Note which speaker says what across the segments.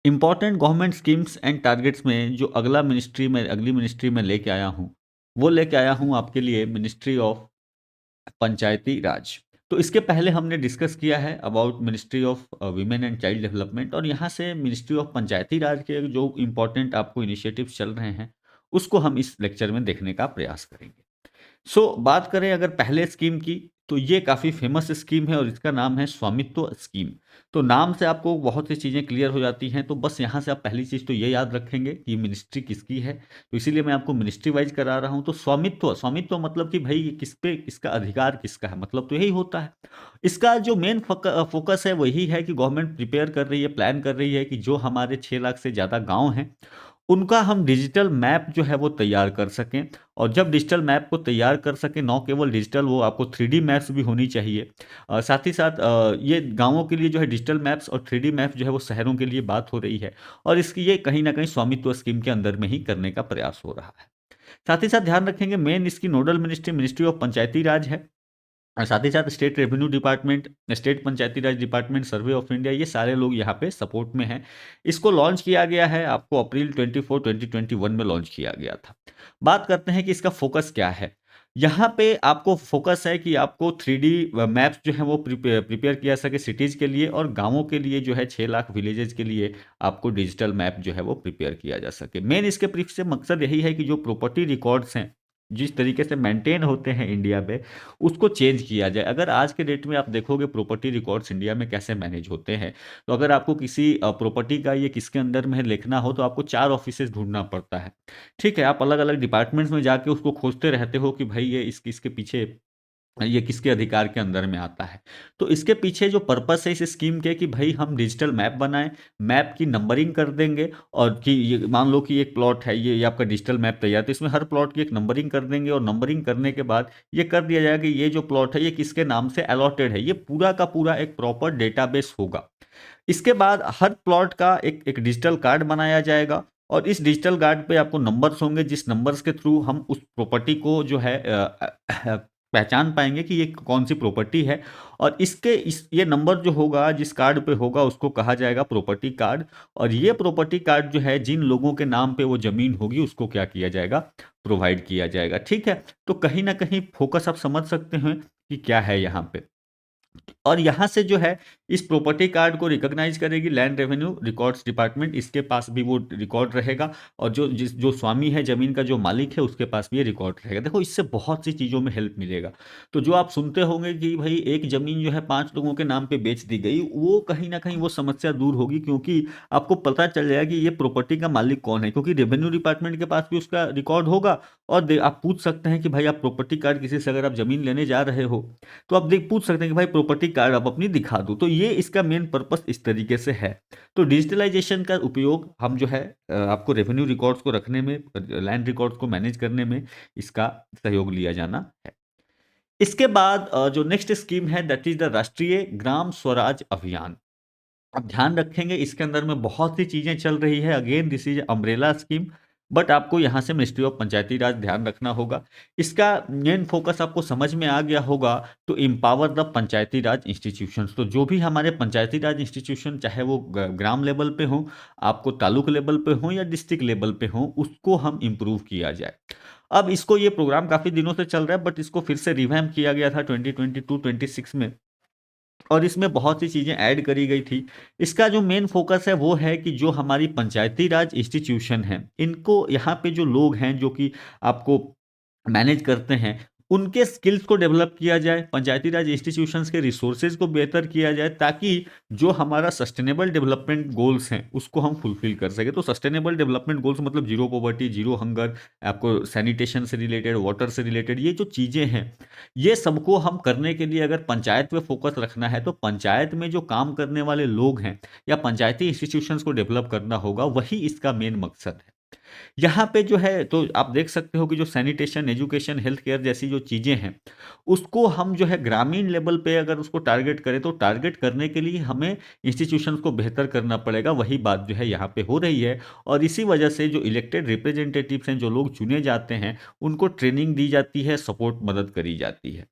Speaker 1: Important government schemes and targets में जो अगली मिनिस्ट्री में लेके आया हूँ, वो लेके आया हूँ आपके लिए मिनिस्ट्री ऑफ पंचायती राज। तो इसके पहले हमने डिस्कस किया है about ministry of women and child development, और यहाँ से मिनिस्ट्री ऑफ पंचायती राज के जो इम्पोर्टेंट आपको इनिशिएटिव्स चल रहे हैं, उसको हम इस लेक्चर में देखने का प्रयास करेंगे। बात करें अगर पहले स्कीम की, तो ये काफ़ी फेमस स्कीम है और इसका नाम है स्वामित्व स्कीम। तो नाम से आपको बहुत सी चीज़ें क्लियर हो जाती हैं, तो बस यहाँ से आप पहली चीज़ तो ये याद रखेंगे कि मिनिस्ट्री किसकी है। तो इसीलिए मैं आपको मिनिस्ट्री वाइज करा रहा हूँ। तो स्वामित्व स्वामित्व मतलब कि भाई ये किस पे, किसका अधिकार किसका है, मतलब तो यही होता है। इसका जो मेन फोकस है वही है कि गवर्नमेंट प्रिपेयर कर रही है, प्लान कर रही है कि जो हमारे 6 लाख से ज़्यादा गांव हैं, उनका हम डिजिटल मैप जो है वो तैयार कर सकें। और जब डिजिटल मैप को तैयार कर सकें, न केवल डिजिटल, वो आपको 3D मैप्स भी होनी चाहिए। साथ ही साथ ये गांवों के लिए जो है डिजिटल मैप्स और 3D मैप्स जो है वो शहरों के लिए बात हो रही है। और इसकी ये कहीं ना कहीं स्वामित्व स्कीम के अंदर में ही करने का प्रयास हो रहा है। साथ ही साथ ध्यान रखेंगे, मेन इसकी नोडल मिनिस्ट्री मिनिस्ट्री ऑफ पंचायती राज है। और साथ ही साथ state revenue department, state Panchayati Raj department, survey of India, ये सारे लोग यहाँ पे सपोर्ट में हैं। इसको लॉन्च किया गया है आपको अप्रैल 2021 में लॉन्च किया गया था। बात करते हैं कि इसका फोकस क्या है। यहाँ पे आपको फोकस है कि आपको 3D मैप्स जो है वो प्रिपेयर किया सके सिटीज़ के लिए, और गांवों के लिए जो है 6 लाख विलेजेस के लिए आपको डिजिटल मैप जो है वो प्रिपेयर किया जा सके। मेन इसके पीछे मकसद यही है कि जो प्रॉपर्टी रिकॉर्ड्स हैं, जिस तरीके से मेंटेन होते हैं इंडिया में, उसको चेंज किया जाए। अगर आज के डेट में आप देखोगे प्रॉपर्टी रिकॉर्ड्स इंडिया में कैसे मैनेज होते हैं, तो अगर आपको किसी प्रॉपर्टी का ये किसके अंदर में है लिखना हो, तो आपको 4 ऑफिसेज ढूंढना पड़ता है। ठीक है, आप अलग अलग डिपार्टमेंट्स में जाके उसको खोजते रहते हो कि भाई ये इसके पीछे, ये किसके अधिकार के अंदर में आता है। तो इसके पीछे जो पर्पस है इस स्कीम के, कि भाई हम डिजिटल मैप बनाएं, मैप की नंबरिंग कर देंगे, और कि ये मान लो कि एक प्लॉट है, ये आपका डिजिटल मैप तैयार, तो इसमें हर प्लॉट की एक नंबरिंग कर देंगे, और नंबरिंग करने के बाद ये कर दिया जाएगा कि ये जो प्लॉट है ये किसके नाम से अलॉटेड है। ये पूरा का पूरा एक प्रॉपर डेटाबेस होगा। इसके बाद हर प्लॉट का एक एक डिजिटल कार्ड बनाया जाएगा, और इस डिजिटल कार्ड पे आपको नंबर्स होंगे, जिस नंबर्स के थ्रू हम उस प्रॉपर्टी को जो है पहचान पाएंगे कि ये कौन सी प्रॉपर्टी है। और ये नंबर जो होगा, जिस कार्ड पे होगा, उसको कहा जाएगा प्रॉपर्टी कार्ड। और ये प्रॉपर्टी कार्ड जो है, जिन लोगों के नाम पे वो जमीन होगी, उसको क्या किया जाएगा, प्रोवाइड किया जाएगा। ठीक है, तो कहीं ना कहीं फोकस आप समझ सकते हैं कि क्या है यहाँ पे। और यहाँ से जो है, इस प्रॉपर्टी कार्ड को रिकॉग्नाइज करेगी लैंड रेवेन्यू रिकॉर्ड्स डिपार्टमेंट, इसके पास भी वो रिकॉर्ड रहेगा। और जो स्वामी है जमीन का, जो मालिक है, उसके पास भी ये रिकॉर्ड रहेगा। देखो, इससे बहुत सी चीज़ों में हेल्प मिलेगा। तो जो आप सुनते होंगे कि भाई एक जमीन जो है 5 लोगों के नाम पे बेच दी गई, वो कहीं ना कहीं वो समस्या दूर होगी, क्योंकि आपको पता चल जाएगा कि ये प्रॉपर्टी का मालिक कौन है, क्योंकि रेवेन्यू डिपार्टमेंट के पास भी उसका रिकॉर्ड होगा। और आप पूछ सकते हैं कि भाई आप प्रॉपर्टी कार्ड किसी से अगर आप जमीन लेने जा रहे हो, तो आप देख पूछ सकते हैं कि भाई प्रॉपर्टी कार्ड आप अपनी दिखा दो। तो ये इसका मेन पर्पस इस तरीके से है। तो डिजिटलाइजेशन का उपयोग हम जो है आपको रेवेन्यू रिकॉर्ड्स को रखने में, लैंड रिकॉर्ड्स को मैनेज करने में इसका सहयोग लिया जाना है। इसके बाद जो नेक्स्ट स्कीम है, दैट इज द राष्ट्रीय ग्राम स्वराज अभियान। अब ध्यान रखेंगे, इसके अंदर में बहुत सी चीजें चल रही है। Again this is umbrella scheme, but आपको यहाँ से मिनिस्ट्री ऑफ पंचायती राज ध्यान रखना होगा। इसका मेन फोकस आपको समझ में आ गया होगा। तो empower the Panchayati Raj institutions, तो जो भी हमारे पंचायती राज इंस्टीट्यूशन, चाहे वो ग्राम लेवल पे हो, आपको तालुक लेवल पे हो, या डिस्ट्रिक्ट लेवल पे हो, उसको हम इम्प्रूव किया जाए। अब इसको, ये प्रोग्राम काफी दिनों से चल रहा है, बट इसको फिर से रिवैम्प किया गया था 2022-26 में, और इसमें बहुत सी चीज़ें ऐड करी गई थी। इसका जो मेन फोकस है वो है कि जो हमारी पंचायती राज इंस्टीट्यूशन है, इनको, यहाँ पे जो लोग हैं जो कि आपको मैनेज करते हैं, उनके स्किल्स को डेवलप किया जाए, पंचायती राज इंस्टीट्यूशंस के रिसोर्सेज को बेहतर किया जाए, ताकि जो हमारा सस्टेनेबल डेवलपमेंट गोल्स हैं उसको हम फुलफिल कर सके। तो सस्टेनेबल डेवलपमेंट गोल्स मतलब जीरो पॉवर्टी, जीरो हंगर, आपको सैनिटेशन से रिलेटेड, वाटर से रिलेटेड, ये जो चीज़ें हैं, ये सबको हम करने के लिए अगर पंचायत पे फोकस रखना है, तो पंचायत में जो काम करने वाले लोग हैं, या पंचायती इंस्टीट्यूशंस को डेवलप करना होगा, वही इसका मेन मकसद है। यहाँ पे जो है, तो आप देख सकते हो कि जो सैनिटेशन, एजुकेशन, हेल्थ केयर जैसी जो चीज़ें हैं, उसको हम जो है ग्रामीण लेवल पे अगर उसको टारगेट करें, तो टारगेट करने के लिए हमें इंस्टीट्यूशंस को बेहतर करना पड़ेगा। वही बात जो है यहाँ पे हो रही है। और इसी वजह से जो इलेक्टेड रिप्रेजेंटेटिव्स हैं, जो लोग चुने जाते हैं, उनको ट्रेनिंग दी जाती है, सपोर्ट, मदद करी जाती है।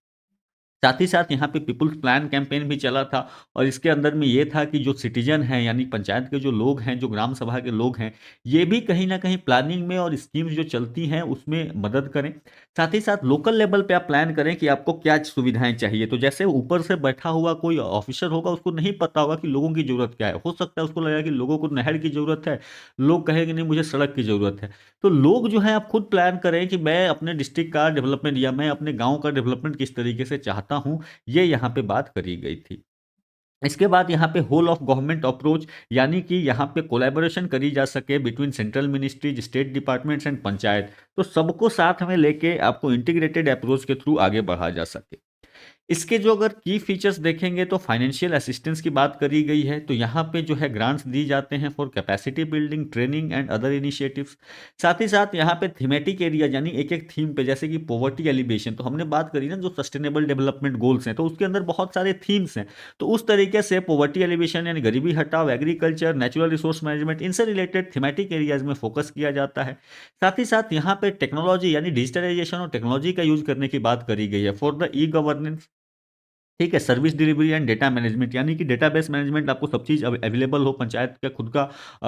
Speaker 1: साथ ही साथ यहाँ पे पीपुल्स प्लान कैंपेन भी चला था और इसके अंदर में ये था कि जो सिटीजन हैं यानी पंचायत के जो लोग हैं, जो ग्राम सभा के लोग हैं, ये भी कहीं न कहीं प्लानिंग में और स्कीम्स जो चलती हैं उसमें मदद करें। साथ ही साथ लोकल लेवल पे आप प्लान करें कि आपको क्या सुविधाएँ चाहिए। तो जैसे ऊपर से बैठा हुआ कोई ऑफ़िसर होगा, उसको नहीं पता होगा कि लोगों की ज़रूरत क्या है। हो सकता है उसको लगेगा कि लोगों को नहर की ज़रूरत है, लोग कहेंगे नहीं मुझे सड़क की ज़रूरत है। तो लोग जो हैं आप खुद प्लान करें कि मैं अपने डिस्ट्रिक्ट का डेवलपमेंट या मैं अपने गाँव का डेवलपमेंट किस तरीके से चाहता हूँ, ये यहाँ पे बात करी गई थी। इसके बाद यहाँ पे होल ऑफ गवर्नमेंट अप्रोच यानी कि यहाँ पे कोलैबोरेशन करी जा सके between central ministries, state departments and panchayat. तो सबको साथ में लेके आपको इंटीग्रेटेड अप्रोच के थ्रू आगे बढ़ा जा सके। इसके जो अगर की फीचर्स देखेंगे तो फाइनेंशियल असिस्टेंस की बात करी गई है, तो यहाँ पे जो है ग्रांट्स दी जाते हैं for capacity building, training and other initiatives. साथ ही साथ यहाँ पे थीमेटिक एरिया यानी एक-एक थीम पे जैसे कि पॉवर्टी एलिवेशन तो हमने बात करी ना जो सस्टेनेबल डेवलपमेंट गोल्स हैं, तो उसके अंदर बहुत सारे थीम्स हैं। तो उस तरीके से पॉवर्टी एलिवेशन यानी गरीबी हटाओ, एग्रीकल्चर, नेचुरल रिसोर्स मैनेजमेंट इनसे रिलेटेड थीमेटिक एरियाज में फोकस किया जाता है। साथ ही साथ यहाँ पे टेक्नोलॉजी यानी डिजिटलाइजेशन और टेक्नोलॉजी का यूज़ करने की बात करी गई है फॉर द ई-गवर्नेंस। ठीक है, service delivery and data management यानी कि डेटाबेस मैनेजमेंट आपको सब चीज़ अवेलेबल हो, पंचायत का खुद का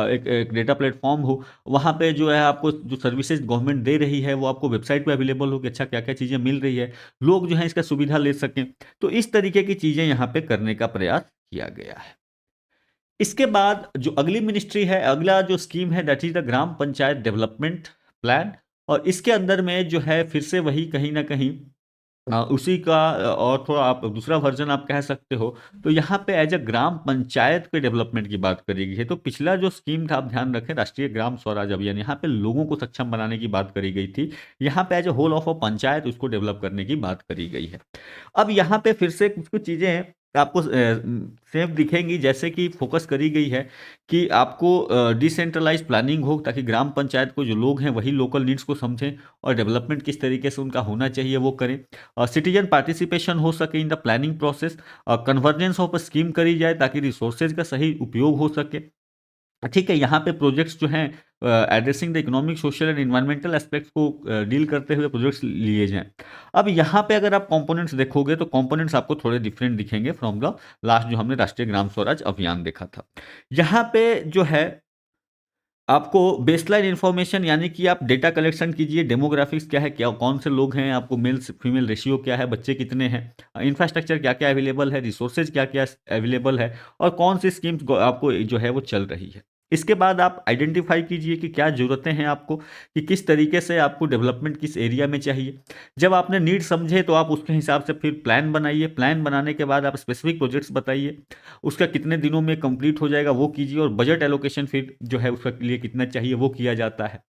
Speaker 1: एक एक डेटा प्लेटफ़ॉर्म हो, वहाँ पे जो है आपको जो सर्विसेज़ गवर्नमेंट दे रही है, वो आपको वेबसाइट पे अवेलेबल हो कि अच्छा क्या-क्या चीज़ें मिल रही है, लोग जो हैं इसका सुविधा ले सकें। तो इस तरीके की चीज़ें यहाँ पे करने का प्रयास किया गया है। इसके बाद जो अगली मिनिस्ट्री है, अगला जो स्कीम है that is the gram panchayat development plan और इसके अंदर में जो है फिर से वही कहीं न कहीं उसी का और थोड़ा आप दूसरा वर्ज़न आप कह सकते हो। तो यहाँ पे एज़ अ ग्राम पंचायत के डेवलपमेंट की बात करी गई है। तो पिछला जो स्कीम था आप ध्यान रखें राष्ट्रीय ग्राम स्वराज अभियान, यहाँ पे लोगों को सक्षम बनाने की बात करी गई थी। यहाँ पे as a whole of a panchayat उसको डेवलप करने की बात करी गई है। अब यहाँ पे फिर से कुछ-कुछ चीज़ें आपको सेम दिखेंगी जैसे कि फ़ोकस करी गई है कि आपको डिसेंट्रलाइज़्ड प्लानिंग हो ताकि ग्राम पंचायत को जो लोग हैं वही लोकल नीड्स को समझें और डेवलपमेंट किस तरीके से उनका होना चाहिए वो करें। सिटीजन पार्टिसिपेशन हो सके in the planning process, convergence of scheme करी जाए ताकि रिसोर्सेज का सही उपयोग हो सके। ठीक है, यहाँ पे प्रोजेक्ट्स जो हैं addressing the economic, social and environmental aspects को डील करते हुए प्रोजेक्ट्स लिए जाएँ। अब यहाँ पे अगर आप कंपोनेंट्स देखोगे तो कंपोनेंट्स आपको थोड़े डिफरेंट दिखेंगे फ्रॉम द लास्ट जो हमने राष्ट्रीय ग्राम स्वराज अभियान देखा था। यहाँ पे जो है आपको बेसलाइन इन्फॉर्मेशन यानी कि आप डेटा कलेक्शन कीजिए, डेमोग्राफिक्स क्या है, क्या कौन से लोग हैं, आपको मेल से फीमेल रेशियो क्या है, बच्चे कितने हैं, इंफ्रास्ट्रक्चर क्या-क्या अवेलेबल है, रिसोर्सेज क्या-क्या अवेलेबल है और कौन सी स्कीम्स आपको जो है वो चल रही है। इसके बाद आप आइडेंटिफाई कीजिए कि क्या ज़रूरतें हैं आपको, कि किस तरीके से आपको डेवलपमेंट किस एरिया में चाहिए। जब आपने नीड समझे तो आप उसके हिसाब से फिर प्लान बनाइए, प्लान बनाने के बाद आप स्पेसिफिक प्रोजेक्ट्स बताइए, उसका कितने दिनों में कंप्लीट हो जाएगा वो कीजिए और बजट एलोकेशन फिर जो है उसके लिए कितना चाहिए वो किया जाता है।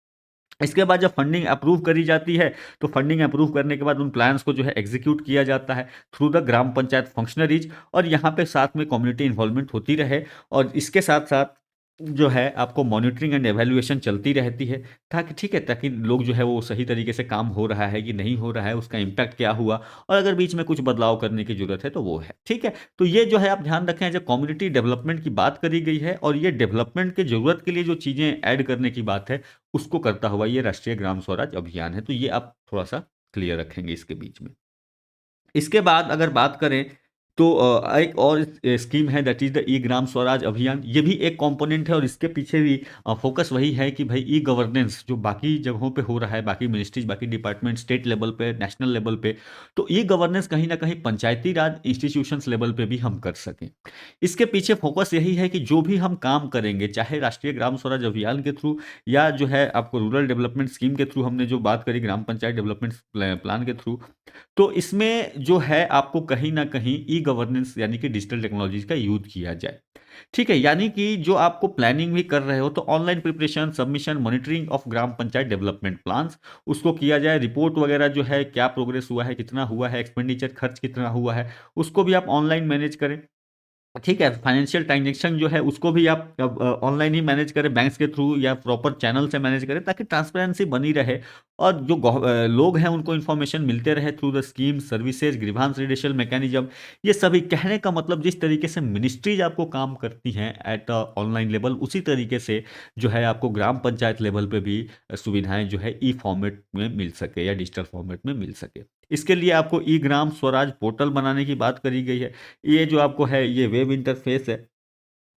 Speaker 1: इसके बाद जब फंडिंग अप्रूव करी जाती है, तो फंडिंग अप्रूव करने के बाद उन प्लान्स को जो है एग्ज़ीक्यूट किया जाता है through the gram panchayat functionaries और यहाँ पे साथ में कम्युनिटी इन्वॉल्वमेंट होती रहे और इसके साथ-साथ जो है आपको मॉनिटरिंग एंड इवैल्यूएशन चलती रहती है ताकि ठीक है, ताकि लोग जो है वो सही तरीके से काम हो रहा है कि नहीं हो रहा है, उसका इम्पैक्ट क्या हुआ और अगर बीच में कुछ बदलाव करने की ज़रूरत है तो वो है। ठीक है? तो ये जो है आप ध्यान रखें जब कम्युनिटी डेवलपमेंट की बात करी गई है और ये डेवलपमेंट की ज़रूरत के लिए जो चीज़ें ऐड करने की बात है उसको करता हुआ ये राष्ट्रीय ग्राम स्वराज अभियान है। तो ये आप थोड़ा-सा क्लियर रखेंगे इसके बीच में। इसके बाद अगर बात करें तो एक और स्कीम है दैट इज़ द ई ग्राम स्वराज अभियान। ये भी एक कंपोनेंट है और इसके पीछे भी फ़ोकस वही है कि भई ई गवर्नेंस जो बाकी जगहों पे हो रहा है, बाकी मिनिस्ट्रीज़, बाकी डिपार्टमेंट, स्टेट लेवल पे, नेशनल लेवल पे, तो ई गवर्नेंस कहीं न कहीं पंचायती राज इंस्टीट्यूशंस लेवल पे भी हम कर सकें। इसके पीछे फ़ोकस यही है कि जो भी हम काम करेंगे, चाहे राष्ट्रीय ग्राम स्वराज अभियान के थ्रू या जो है आपको रूरल डेवलपमेंट स्कीम के थ्रू हमने जो बात करी ग्राम पंचायत डेवलपमेंट प्लान के थ्रू, तो इसमें जो है आपको कहीं न कहीं ई-गवर्नेंस यानी कि डिजिटल टेक्नोलॉजीज़ का यूज़ किया जाए। ठीक है? यानी कि जो आपको प्लानिंग भी कर रहे हो तो online preparation, submission, monitoring of gram panchayat development plans उसको किया जाए। रिपोर्ट वगैरह जो है क्या प्रोग्रेस हुआ है, कितना हुआ है, एक्सपेंडिचर खर्च कितना हुआ है, उसको भी आप ऑनलाइन मैनेज करें। ठीक है, फाइनेंशियल ट्रांज़ैक्शन जो है उसको भी आप अब ऑनलाइन ही मैनेज करें बैंक्स के थ्रू या प्रॉपर चैनल से मैनेज करें ताकि ट्रांसपेरेंसी बनी रहे और जो लोग हैं उनको इन्फॉर्मेशन मिलते रहे through the scheme, services, grievance redressal mechanism. ये सभी कहने का मतलब जिस तरीके से मिनिस्ट्रीज़ आपको काम करती हैं एट ऑनलाइन लेवल उसी तरीके से जो है आपको ग्राम पंचायत लेवल पे भी सुविधाएँ जो है ई फॉर्मेट में मिल सके या डिजिटल फॉर्मेट में मिल सके। इसके लिए आपको ई ग्राम स्वराज पोर्टल बनाने की बात करी गई है। ये जो आपको है ये वेब इंटरफेस है,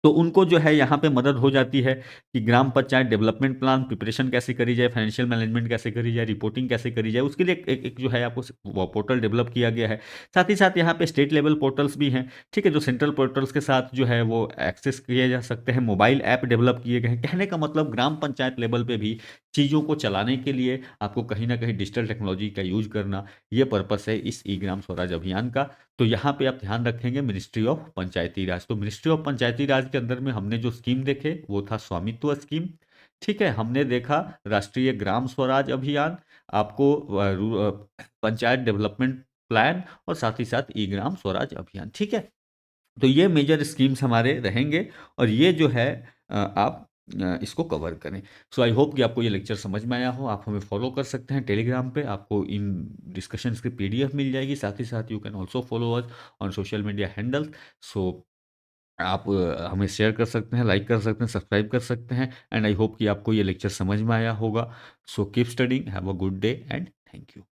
Speaker 1: तो उनको जो है यहाँ पे मदद हो जाती है कि ग्राम पंचायत डेवलपमेंट प्लान प्रिपरेशन कैसे करी जाए, फाइनेंशियल मैनेजमेंट कैसे करी जाए, रिपोर्टिंग कैसे करी जाए, उसके लिए एक जो है आपको वो पोर्टल डेवलप किया गया है। साथ ही साथ यहाँ पे स्टेट लेवल पोर्टल्स भी हैं, ठीक है, जो सेंट्रल पोर्टल्स के साथ जो है वो एक्सेस किए जा सकते हैं। मोबाइल ऐप डेवलप किए गए हैं। कहने का मतलब ग्राम पंचायत लेवल पे भी चीज़ों को चलाने के लिए आपको कहीं ना कहीं डिजिटल टेक्नोलॉजी का यूज करना, ये पर्पस है इस ई ग्राम स्वराज अभियान का। तो यहाँ पे आप ध्यान रखेंगे मिनिस्ट्री ऑफ पंचायती राज। तो मिनिस्ट्री ऑफ पंचायती राज के अंदर में हमने जो स्कीम देखे वो था स्वामित्व स्कीम, ठीक है, हमने देखा राष्ट्रीय ग्राम स्वराज अभियान, आपको पंचायत डेवलपमेंट प्लान, और साथ ही साथ ई ग्राम स्वराज अभियान, ठीक है। तो ये मेजर स्कीम्स हमारे रहेंगे, और ये जो है आप इसको कवर करें। सो आई होप कि आपको ये लेक्चर समझ में आया हो। आप हमें फॉलो कर सकते हैं टेलीग्राम पे, आपको इन डिस्कशंस की पीडीएफ मिल जाएगी। साथ ही साथ you can also follow us on social media handles. So आप हमें शेयर कर सकते हैं, लाइक कर सकते हैं, सब्सक्राइब कर सकते हैं, एंड आई होप कि आपको ये लेक्चर समझ में आया होगा। So keep studying, have a good day and thank you.